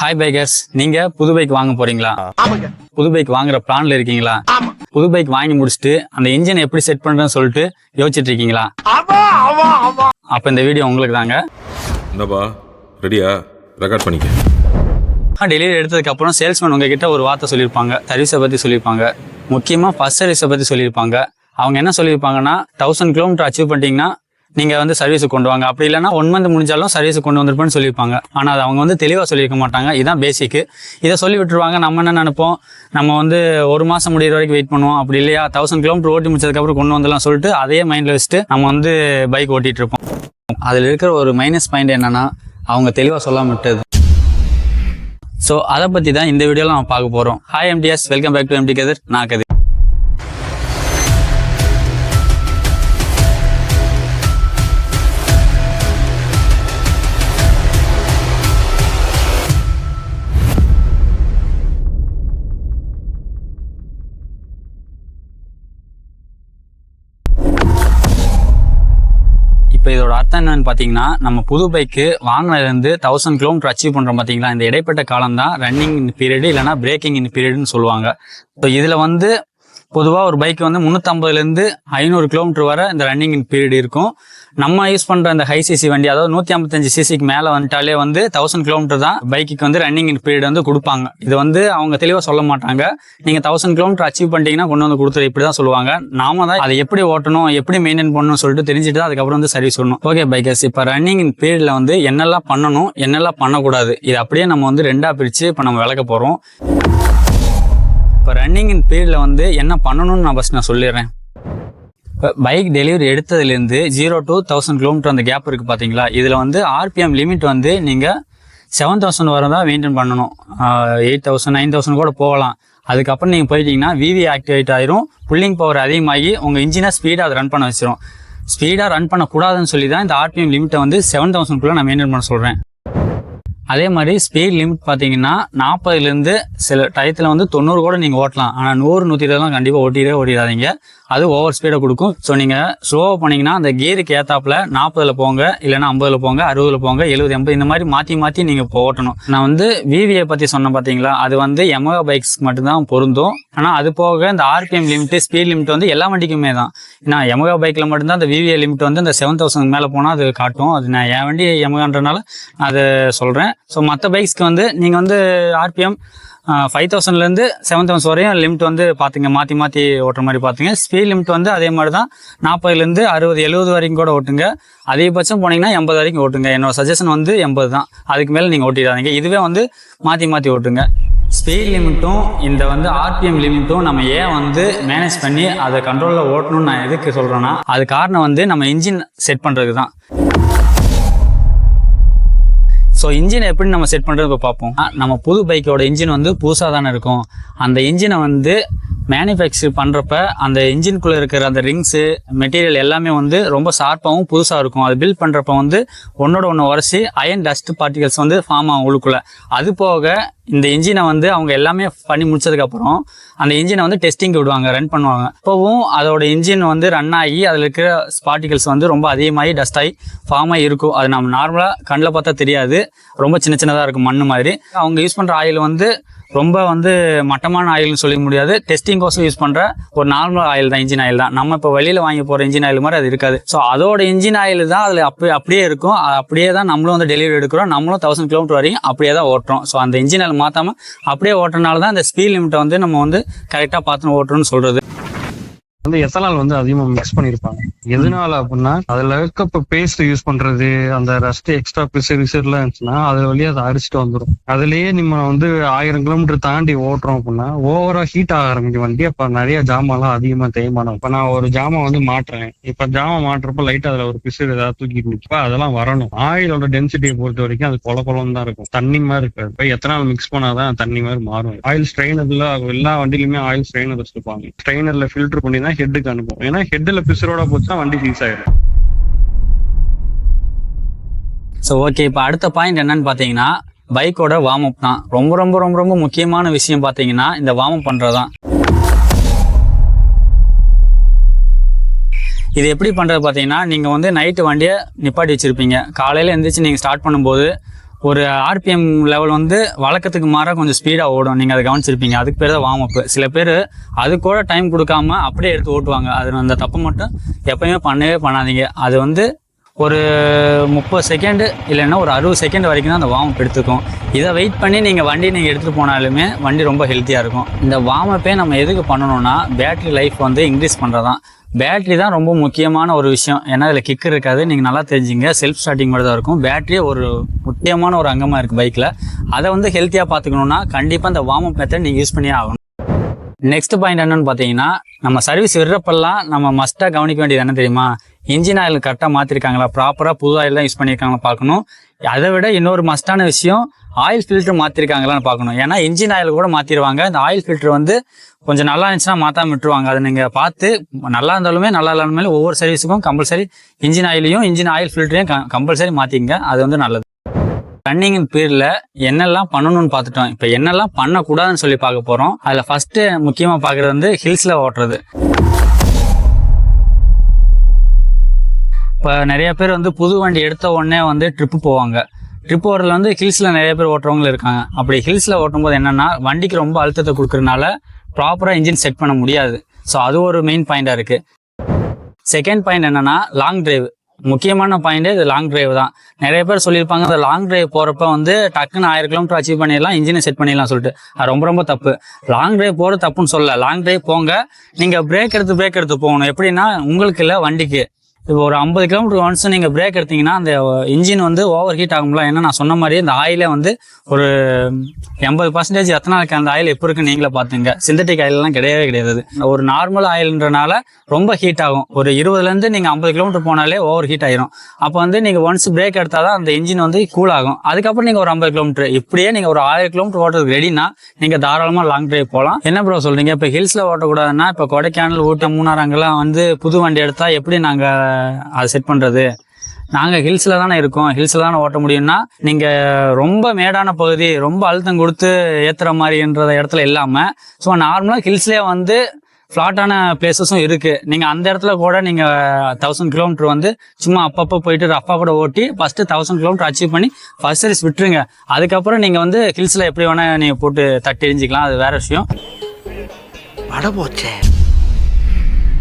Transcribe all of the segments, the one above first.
Hi bikers, நீங்க புது bike வாங்க போறீங்களா? புது பைக் வாங்குற பிளான்ல இருக்கீங்களா? புது பைக் வாங்கி முடிச்சுட்டு அந்த இன்ஜினை எப்படி செட் பண்றேன்னு சொல்லிட்டு யோசிச்சுட்டு இருக்கீங்களா? அப்ப இந்த வீடியோ உங்களுக்கு தாங்க. ரெடியா? ரெக்கார்ட் பண்ணிக்க. டெலிவரி எடுத்ததுக்கு அப்புறம் சேல்ஸ்மேன் உங்ககிட்ட ஒரு வார்த்தை சொல்லியிருப்பாங்க, சர்வீஸை பத்தி சொல்லியிருப்பாங்க. முக்கியமா ஃபர்ஸ்ட் சர்வீஸை பத்தி சொல்லியிருப்பாங்க. அவங்க என்ன சொல்லியிருப்பாங்கன்னா 1000 கிலோமீட்டர் அச்சீவ் பண்ணிட்டீங்கன்னா நீங்க சர்வீஸுக்கு கொண்டு வாங்க, அப்படி இல்லைன்னா 1 மந்த் முடிஞ்சாலும் சர்வீஸுக்கு கொண்டு வந்திருப்பேன்னு சொல்லியிருப்பாங்க. ஆனா அது அவங்க தெளிவா சொல்லியிருக்க மாட்டாங்க. இதுதான் பேசிக். இதை சொல்லி விட்டுருவாங்க. நம்ம என்ன நினைப்போம், நம்ம 1 மாசம் முடிகிற வரைக்கும் வெயிட் பண்ணுவோம். அப்படி இல்லையா 1000 கிலோமீட்டர் ஓட்டி முடிச்சதுக்கு அப்புறம் கொண்டு வந்துடலாம் சொல்லிட்டு அதையே மைண்ட்ல வச்சுட்டு நம்ம பைக் ஓட்டிட்டு இருப்போம். அதுல இருக்கிற ஒரு மைனஸ் பாயிண்ட் என்னன்னா, அவங்க தெளிவா சொல்லாம விட்டது. ஸோ அதை பத்தி தான் இந்த வீடியோல நம்ம பார்க்க போறோம். Hi MTS, welcome back to MT Kathir. நான் கதிர். இப்போ இதோட அர்த்தம் என்னன்னு பார்த்தீங்கன்னா, நம்ம புது பைக்கு வாங்கினதுலேருந்து 1000 கிலோமீட்டர் அச்சீவ் பண்ணுறோம் பார்த்தீங்களா, இந்த இடைப்பட்ட காலம் தான் ரன்னிங் பீரியடு இல்லைனா பிரேக்கிங் பீரியட்னு சொல்லுவாங்க. ஸோ இதில் பொதுவாக ஒரு பைக் 350லேருந்து 500 கிலோமீட்டர் வரை இந்த ரன்னிங் பீரியட் இருக்கும். நம்ம யூஸ் பண்ணுற இந்த ஹை சிசி வண்டி, அதாவது 155 சிசிக்கு மேலே வந்துட்டாலே 1000 கிலோமீட்டர் தான் பைக்குக்கு ரன்னிங் பீரியட் கொடுப்பாங்க. இது அவங்க தெளிவாக சொல்ல மாட்டாங்க. நீங்கள் 1000 கிலோமீட்டர் அச்சீவ் பண்ணிட்டீங்கன்னா கொண்டு கொடுத்துரு, இப்படி தான் சொல்லுவாங்க. நாம தான் அதை எப்படி ஓட்டணும், எப்படி மெயின்டைன் பண்ணணும்னு சொல்லிட்டு தெரிஞ்சுட்டு தான் அதுக்கப்புறம் சர்வீஸ் பண்ணணும். ஓகே பைக்கர்ஸ், இப்போ ரன்னிங் பீரியட்ல என்னெல்லாம் பண்ணணும், என்னெல்லாம் பண்ணக்கூடாது, இது அப்படியே நம்ம ரெண்டா பிரித்து இப்போ நம்ம விளக்க போகிறோம். இப்போ ரன்னிங் பீரியட்ல என்ன பண்ணணும்னு நான் சொல்லிடுறேன். இப்போ பைக் டெலிவரி எடுத்ததுலேருந்து 0 to 1000 கிலோமீட்டர் அந்த கேப் இருக்குது பார்த்தீங்களா, இதில் RPM லிமிட் நீங்கள் 7000 வரை தான் மெயின்டைன் பண்ணணும். 8000 9000 கூட போகலாம். அதுக்கப்புறம் நீங்கள் போயிட்டீங்கன்னா VV ஆக்டிவேட் ஆயிரும், புல்லிங் பவர் அதிகமாகி உங்கள் இன்ஜினை ஸ்பீடாக அதை ரன் பண்ண வச்சிரும். ஸ்பீடாக ரன் பண்ணக்கூடாதுன்னு சொல்லி தான் இந்த RPM லிமிட்டை 7000 நான் மெயின்டைன் பண்ண சொல்கிறேன். அதே மாதிரி ஸ்பீட் லிமிட் பார்த்தீங்கன்னா 40லேருந்து சில டயத்தில் 90 கூட நீங்கள் ஓட்டலாம். ஆனால் 100 120 கண்டிப்பாக ஓட்டிடாதீங்க, அது ஓவர் ஸ்பீடை கொடுக்கும். ஸோ நீங்கள் ஸ்லோவாக போனீங்கன்னா அந்த கியருக்கு ஏற்றாப்புல 40ல் போங்க, இல்லைன்னா 50ல் போங்க, 60ல் போங்க, 70 80 இந்த மாதிரி மாற்றி நீங்கள் இப்போ ஓட்டணும். நான் VVயை பற்றி சொன்னேன் பார்த்தீங்களா, அது Yamaha பைக்ஸ்க்கு மட்டும்தான் பொருந்தும். ஆனால் அது போக இந்த RPM லிமிட், ஸ்பீட் லிமிட் எல்லா வண்டிக்குமே தான். ஏன்னா Yamaha பைக்கில் மட்டும்தான் இந்த VVA லிமிட் இந்த 7000 மேலே போனால் அது காட்டும். அது நான் என் வண்டி Yamahaன்றனால அதை சொல்கிறேன். ஸோ மற்ற பைக்ஸ்க்கு நீங்கள் RPM 5000லேருந்து 7000 வரையும் லிமிட் பார்த்துங்க, மாற்றி ஓட்டுற மாதிரி பார்த்துங்க. ஸ்பீட் லிமிட் அதே மாதிரி தான் 40லேருந்து 60 70 வரைக்கும் கூட ஓட்டுங்க. அதிகபட்சம் போனீங்கன்னா 80 வரைக்கும் ஓட்டுங்க. என்னோட சஜஷன் 80 தான். அதுக்கு மேலே நீங்கள் ஓட்டிடாதீங்க. இதுவே மாற்றி ஓட்டுங்க. ஸ்பீட் லிமிட்டும் இந்த RPM லிமிட்டும் நம்ம ஏன் மேனேஜ் பண்ணி அதை கண்ட்ரோலில் ஓட்டணும்னு நான் எதுக்கு சொல்கிறேன்னா, அது காரணம் நம்ம இன்ஜின் செட் பண்ணுறதுக்கு தான். ஸோ இன்ஜினை எப்படி நம்ம செட் பண்ணுறது இப்போ பார்ப்போம். நம்ம புது பைக்கோட இன்ஜின் புதுசாக தானே இருக்கும். அந்த இன்ஜினை மேனுஃபேக்சர் பண்ணுறப்ப அந்த இன்ஜின்குள்ளே இருக்கிற அந்த ரிங்ஸு மெட்டீரியல் எல்லாமே ரொம்ப ஷார்ப்பாகவும் புதுசாக இருக்கும். அது பில்ட் பண்ணுறப்ப ஒன்னோட ஒன்று உரசி அயன் டஸ்ட் பார்ட்டிகல்ஸ் ஃபார்ம் ஆகும் உள்ளுக்குள்ளே. அது போக இந்த இன்ஜினை அவங்க எல்லாமே பண்ணி முடிச்சதுக்கப்புறம் அந்த இன்ஜினை டெஸ்டிங் விடுவாங்க, ரன் பண்ணுவாங்க. இப்போவும் அதோட இன்ஜின் ரன் ஆகி அதில் இருக்கிற ஸ்பார்ட்டிகல்ஸ் ரொம்ப அதிகமாகி டஸ்ட் ஆகி ஃபார்ம் ஆகி இருக்கும். அது நம்ம நார்மலாக கண்ணில் பார்த்தா தெரியாது, ரொம்ப சின்னதாக இருக்கும், மண்ணு மாதிரி. அவங்க யூஸ் பண்ணுற ஆயில் ரொம்ப மட்டமான ஆயில்னு சொல்ல முடியாது. டெஸ்டிங் கோசம் யூஸ் பண்ணுற ஒரு நார்மல் ஆயில் தான், இன்ஜின் ஆயில் தான். நம்ம இப்போ வெளியில் வாங்கி போகிற இன்ஜின் ஆயில் மாதிரி அது இருக்காது. ஸோ அதோட இன்ஜின் ஆயில் தான் அதில் அப்படியே இருக்கும். அப்படியே தான் நம்மளும் டெலிவரி எடுக்கிறோம். நம்மளும் 1000 கிலோமீட்டர் வரைக்கும் அப்படியே தான் ஓட்டுறோம். ஸோ அந்த இன்ஜின் ஆயில் மாற்றாமல் அப்படியே ஓட்டுறதுனால தான் அந்த ஸ்பீட் லிமிட்டை நம்ம கரெக்டாக பார்த்து ஓட்டுறோம்னு சொல்கிறது. எத்தனால் அதிகமா மிக்ஸ் பண்ணிருப்பாங்க. எதனால அப்படின்னா, அதுல இருக்க பேஸ்ட் யூஸ் பண்றது, அந்த ரஸ்ட் எக்ஸ்ட்ரா ப்ரெஷர் எல்லாம் இருந்துச்சுன்னா அது வழியா அதை அரிச்சிட்டு வந்துடும். அதுலயே நம்ம 1000 கிலோமீட்டர் தாண்டி ஓட்டுறோம் அப்படின்னா ஓவரா ஹீட் ஆக ஆரம்பிக்கும் வண்டி. அப்ப நிறைய ஜாமான்லாம் அதிகமா தேய்மானம். இப்ப நான் ஒரு ஜாமா மாட்டுறேன், இப்ப ஜாமா மாட்டுறப்ப லைட்டா அதுல ஒரு பிசர் ஏதாவது தூக்கிட்டு நிற்பா, அதெல்லாம் வரணும். ஆயிலோட டென்சிட்டியை பொறுத்த வரைக்கும் அது கொலம் தான் இருக்கும், தண்ணி மாதிரி இருக்காது. இப்ப எத்தனால் மிக்ஸ் பண்ணாதான் தண்ணி மாதிரி மாறும். ஆயில் ஸ்ட்ரெயினர்ல எல்லா வண்டியிலுமே ஆயில் ஸ்ட்ரெயினர் வச்சிருப்பாங்க. ஸ்ட்ரெயினர்ல ஃபில்டர் பண்ணி தான் ஹெட்டுக்கு அனுப்பும். ஏன்னா ஹெட்ல பிசரோட போச்சுன்னா வண்டி சீஸ் ஆயிடும். ஸோ ஓகே, இப்போ அடுத்த பாயிண்ட் என்னன்னு பார்த்தீங்கன்னா, பைக்கோட வார்ம் அப் தான். ரொம்ப ரொம்ப ரொம்ப ரொம்ப முக்கியமான விஷயம் பார்த்தீங்கன்னா இந்த வார்ம் அப் பண்ணுறதான். இது எப்படி பண்ணுறது பார்த்தீங்கன்னா, நீங்கள் நைட்டு வண்டியை நிப்பாட்டி வச்சுருப்பீங்க. காலையில் எழுந்திரிச்சு நீங்கள் ஸ்டார்ட் பண்ணும்போது ஒரு ஆர்பிஎம் லெவல் வந்து வழக்கத்துக்கு மாற கொஞ்சம் ஸ்பீடாக ஓடும். நீங்கள் அதை கவனிச்சிருப்பீங்க. அதுக்கு பேர் தான் வார்ம் அப். சில பேர் அது கூட டைம் கொடுக்காம அப்படியே எடுத்து ஓட்டுவாங்க. அது அந்த தப்பு மட்டும் எப்பயுமே பண்ணவே பண்ணாதீங்க. அது வந்து ஒரு 30 செகண்டு இல்லைன்னா ஒரு 60 செகண்ட் வரைக்கும் தான் அந்த வார்ம் அப் எடுத்துக்கும். இதை வெயிட் பண்ணி நீங்கள் வண்டி நீங்கள் எடுத்துகிட்டு போனாலுமே வண்டி ரொம்ப ஹெல்த்தியாக இருக்கும். இந்த வார்ம் அப்பே நம்ம எதுக்கு பண்ணணும்னா பேட்டரி லைஃப் வந்து இன்க்ரீஸ் பண்ணுறதான். பேட்டரி தான் ரொம்ப முக்கியமான ஒரு விஷயம். ஏன்னா இதில் கிக் இருக்காது. நீங்கள் நல்லா தெரிஞ்சுங்க. செல்ஃப் ஸ்டார்டிங் மாதிரி தான் இருக்கும். பேட்டரி ஒரு முக்கியமான ஒரு அங்கமாக இருக்குது பைக்கில். அதை வந்து ஹெல்த்தியாக பார்த்துக்கணுன்னா கண்டிப்பாக இந்த வார்ம் அப் மெத்தட் நீங்கள் யூஸ் பண்ணியே ஆகணும். நெக்ஸ்ட் பாயிண்ட் என்னன்னு பார்த்தீங்கன்னா, நம்ம சர்வீஸ் விடுறப்பெல்லாம் நம்ம மஸ்ட்டாக கவனிக்க வேண்டியது என்ன தெரியுமா? இன்ஜின் ஆயில் கரெக்டாக மாற்றிருக்காங்களா, ப்ராப்பராக புது ஆயில் தான் யூஸ் பண்ணியிருக்காங்களா பார்க்கணும். அதை விட இன்னொரு மஸ்டான விஷயம், ஆயில் ஃபில்டர் மாற்றிருக்காங்களான்னு பார்க்கணும். ஏன்னா இன்ஜின் ஆயில் கூட மாற்றிடுவாங்க. இந்த ஆயில் ஃபில்டர் வந்து கொஞ்சம் நல்லா இருந்துச்சுன்னா மாற்றாம விட்டுருவாங்க. அதை நீங்கள் பார்த்து நல்லா இருந்தாலுமே நல்லா இல்லாமலும் ஒவ்வொரு சர்வீஸுக்கும் கம்பல்சரி இன்ஜின் ஆயிலையும் இன்ஜின் ஆயில் ஃபில்டரையும் கம்பல்சரி மாற்றிங்க. அது வந்து நல்லது. ரன்னிங் பீரியட்ல என்னெல்லாம் பண்ணணும்னு பார்த்துட்டோம். இப்போ என்னெல்லாம் பண்ணக்கூடாதுன்னு சொல்லி பார்க்க போகிறோம். அதில் ஃபஸ்ட்டு முக்கியமாக பார்க்குறது வந்து ஹில்ஸில் ஓட்டுறது. இப்போ நிறைய பேர் வந்து புது வண்டி எடுத்த உடனே வந்து ட்ரிப்பு போவாங்க. ட்ரிப் ஓடுறதுல வந்து ஹில்ஸில் நிறைய பேர் ஓட்டுறவங்களும் இருக்காங்க. அப்படி ஹில்ஸில் ஓட்டும்போது என்னென்னா வண்டிக்கு ரொம்ப அழுத்தத்தை கொடுக்கறதுனால ப்ராப்பராக இன்ஜின் செட் பண்ண முடியாது. ஸோ அது ஒரு மெயின் பாயிண்டாக இருக்குது. செகண்ட் பாயிண்ட் என்னென்னா லாங் டிரைவ். முக்கியமான பாயிண்ட் இது லாங் டிரைவ் தான். நிறைய பேர் சொல்லியிருப்பாங்க அந்த லாங் டிரைவ் போகிறப்ப வந்து டக்குன்னு 1000 கிலோமீட்டர் அச்சீவ் பண்ணிடலாம், இன்ஜினை செட் பண்ணிடலாம் சொல்லிட்டு. அது ரொம்ப ரொம்ப தப்பு. லாங் டிரைவ் போகிறது தப்புன்னு சொல்லல. லாங் டிரைவ் போங்க, நீங்கள் பிரேக் எடுத்து போகணும். எப்படின்னா உங்களுக்கு இல்லை வண்டிக்கு. இப்போ ஒரு 50 கிலோமீட்டர் ஒன்ஸ் நீங்கள் பிரேக் எடுத்தீங்கன்னா அந்த இன்ஜின் வந்து ஓவர் ஹீட் ஆகும்ல. ஏன்னா நான் சொன்ன மாதிரி இந்த ஆயிலே வந்து ஒரு 80% எத்தனாலுக்கு அந்த ஆயில் எப்போ இருக்குன்னு நீங்களே பார்த்துங்க. சிந்தட்டிக் ஆயிலெலாம் கிடையவே கிடையாது. ஒரு நார்மல் ஆயில்ன்றனால ரொம்ப ஹீட் ஆகும். ஒரு 20லேருந்து நீங்கள் 50 கிலோமீட்டர் போனாலே ஓவர் ஹீட் ஆயிரும். அப்போ வந்து நீங்கள் ஒன்ஸ் பிரேக் எடுத்தால் தான் அந்த இன்ஜின் வந்து கூல் ஆகும். அதுக்கப்புறம் நீங்கள் ஒரு 50 கிலோமீட்டர் இப்படியே நீங்கள் ஒரு 1000 கிலோமீட்டர் ஓட்டுறதுக்கு ரெடினா நீங்கள் தாராளமாக லாங் டிரைவ் போகலாம். என்ன ப்ரோ சொல்கிறீங்க? இப்போ ஹில்ஸில் ஓட்டக்கூடாதுன்னா இப்போ கொடைக்கானல், ஊட்டி, மூணார் அங்கெல்லாம் வந்து புது வண்டி எடுத்தால் எப்படி நாங்கள் அதை செட் பண்ணுறது? நாங்கள் ஹில்ஸில் தானே இருக்கோம், ஹில்ஸில் தானே ஓட்ட முடியும்னா நீங்கள் ரொம்ப மேடான பகுதி, ரொம்ப அழுத்தம் கொடுத்து ஏற்றுற மாதிரின்ற இடத்துல இல்லாமல் ஸோ நார்மலாக ஹில்ஸ்லேயே வந்து ஃப்ளாட்டான பிளேசஸும் இருக்குது. நீங்கள் அந்த இடத்துல கூட நீங்கள் 1000 கிலோமீட்டர் வந்து சும்மா அப்பப்போ போயிட்டு ரஃபாக கூட ஓட்டி ஃபஸ்ட்டு 1000 கிலோமீட்டர் அச்சீவ் பண்ணி ஃபர்ஸ்ட் சர்வீஸ் விட்டுருங்க. அதுக்கப்புறம் நீங்கள் வந்து ஹில்ஸில் எப்படி வேணால் நீங்கள் போட்டு தட்டி எரிஞ்சிக்கலாம். அது வேறு விஷயம்.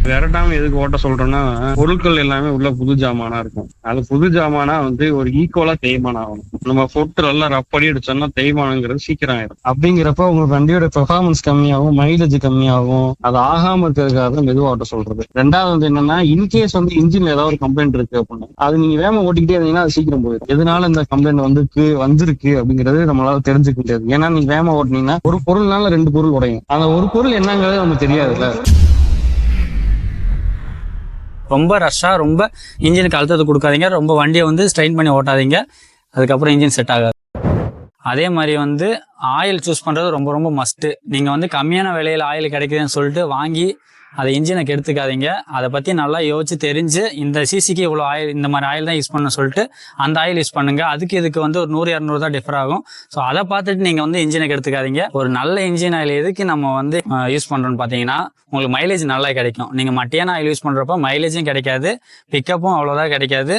விரட்டாம எதுக்கு ஓட்ட சொல்றோம்னா பொருட்கள் எல்லாமே உள்ள புது ஜாமானா இருக்கும். அது புது ஜாமானா வந்து ஒரு ஈக்குவலா தேய்மானம் ஆகணும். நம்ம போட்டு எல்லாம் ரப்படி அடிச்சோம்னா தேய்மானங்கிறது சீக்கிரம் ஆயிடும். அப்படிங்கிறப்ப உங்க வண்டியோட பெர்ஃபார்மன்ஸ் கம்மியாகும், மைலேஜ் கம்மியாகும். அது ஆகாம இருக்கிறதுக்காக தான் மெதுவா ஓட்ட சொல்றது. ரெண்டாவது வந்து என்னன்னா, இன்கேஸ் வந்து இன்ஜின்ல ஏதாவது ஒரு கம்ப்ளைண்ட் இருக்கு அப்படின்னா அது நீங்க வேகமா ஓட்டிக்கிட்டே இருந்தீங்கன்னா அது சீக்கிரம் போயிடும். எதனால இந்த கம்ப்ளைண்ட் வந்திருக்கு அப்படிங்கிறது நம்மளால தெரிஞ்சுக்க முடியாது. ஏன்னா நீங்க வேகமா ஓட்டினீங்கன்னா ஒரு பொருள்னால 2 பொருள் உடையும். அந்த ஒரு பொருள் என்னங்கிறது நமக்கு தெரியாதுல்ல. ரொம்ப ரஷ்ஷாக ரொம்ப இன்ஜினுக்கு அழுத்தத்தை கொடுக்காதீங்க. ரொம்ப வண்டியை வந்து ஸ்ட்ரெயின் பண்ணி ஓட்டாதீங்க. அதுக்கப்புறம் இன்ஜின் செட் ஆகாது. அதே மாதிரி வந்து ஆயில் சூஸ் பண்ணுறது ரொம்ப ரொம்ப மஸ்ட்டு. நீங்கள் வந்து கம்மியான விலையில் ஆயில் கிடைக்குதுன்னு சொல்லிட்டு வாங்கி அதை இன்ஜினை கெடுத்துக்காதீங்க. அதை பற்றி நல்லா யோசிச்சு தெரிஞ்சு இந்த சிசிக்கு இவ்வளோ ஆயில், இந்த மாதிரி ஆயில் தான் யூஸ் பண்ண சொல்லிட்டு அந்த ஆயில் யூஸ் பண்ணுங்க. இதுக்கு வந்து ஒரு 100-200 தான் டிஃபர் ஆகும். ஸோ அதை பார்த்துட்டு நீங்கள் வந்து இன்ஜினை கெடுத்துக்காதீங்க. ஒரு நல்ல இன்ஜின் ஆயில் எதுக்கு நம்ம வந்து யூஸ் பண்ணுறோன்னு பார்த்தீங்கன்னா உங்களுக்கு மைலேஜ் நல்லா கிடைக்கும். நீங்கள் மட்டியான ஆயில் யூஸ் பண்ணுறப்ப மைலேஜும் கிடைக்காது, பிக்கப்பும் அவ்வளோதான் கிடைக்காது,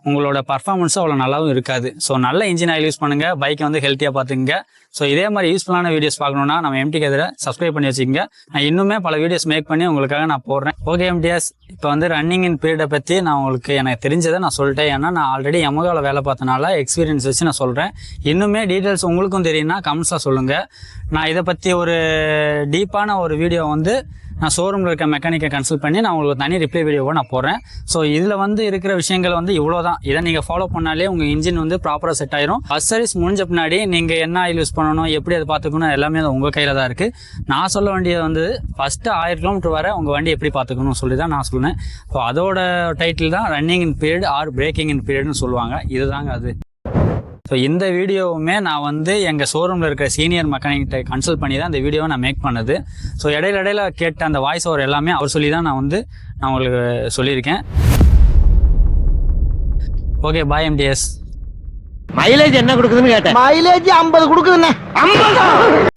உங்களோட பர்ஃபார்மன்ஸும் அவ்வளோ நல்லாவும் இருக்காது. ஸோ நல்ல இன்ஜின் ஆயில் யூஸ் பண்ணுங்க, பைக்கை வந்து ஹெல்த்தியாக பார்த்துங்க. ஸோ இதே மாதிரி யூஸ்ஃபுல்லான வீடியோஸ் பார்க்கணுன்னா நம்ம எம்டி கதிரை சப்ஸ்கிரைப் பண்ணி வச்சுக்கோங்க. நான் இன்னுமே பல வீடியோஸ் மேக் பண்ணி உங்களுக்காக நான் போடுறேன். ஓகே எம்டிஎஸ், இப்போ வந்து ரன்னிங் இன் பீரியடை பற்றி நான் உங்களுக்கு எனக்கு தெரிஞ்சதை நான் சொல்லிட்டேன். ஏன்னா நான் ஆல்ரெடி யமகாவில் வேலை பார்த்தனால எக்ஸ்பீரியன்ஸ் வச்சு நான் சொல்கிறேன். இன்னுமே டீட்டெயில்ஸ் உங்களுக்கும் தெரியும்னா கமெண்ட்ஸாக சொல்லுங்கள். நான் இதை பற்றி ஒரு டீப்பான ஒரு வீடியோ வந்து நான் ஷோரூமில் இருக்க மெக்கானிக்கை கன்சல்ட் பண்ணி நான் உங்களுக்கு தனி ரிப்ளை வீடியோவை நான் போடுறேன். ஸோ இதில் வந்து இருக்கிற விஷயங்கள் வந்து இவ்வளோ தான். இதை நீங்கள் ஃபாலோ பண்ணாலே உங்கள் இன்ஜின் வந்து ப்ராப்பராக செட் ஆயிரும். ஃபர்ஸ்ட் சர்வீஸ் முடிஞ்ச பின்னாடி நீங்கள் என்ன ஆயில் யூஸ் பண்ணணும், எப்படி அதை பார்த்துக்கணும், எல்லாமே அது உங்கள் கையில் தான் இருக்குது. நான் சொல்ல வேண்டியது வந்து ஃபஸ்ட்டு 1000 கிலோமீட்டர் வரை உங்கள் வண்டி எப்படி பார்த்துக்கணும் சொல்லி தான் நான் சொன்னேன். ஸோ அதோட டைட்டில் தான் running in period or breaking in பீரியட்னு சொல்லுவாங்க. இதுதாங்க அது. ஸோ இந்த வீடியோவுமே நான் வந்து எங்கள் ஷோரூமில் இருக்கிற சீனியர் மெக்கானிக்கிட்ட கன்சல்ட் பண்ணி தான் இந்த வீடியோவை நான் மேக் பண்ணது. ஸோ இடையில கேட்ட அந்த வாய்ஸ் ஓவர் எல்லாமே அவர் சொல்லி தான் நான் உங்களுக்கு சொல்லியிருக்கேன். ஓகே, பாய் எம்டிஎஸ். மைலேஜ் என்ன கொடுக்குதுன்னு கேட்டேன். மைலேஜ் 50 கொடுக்குதுண்ணே. 50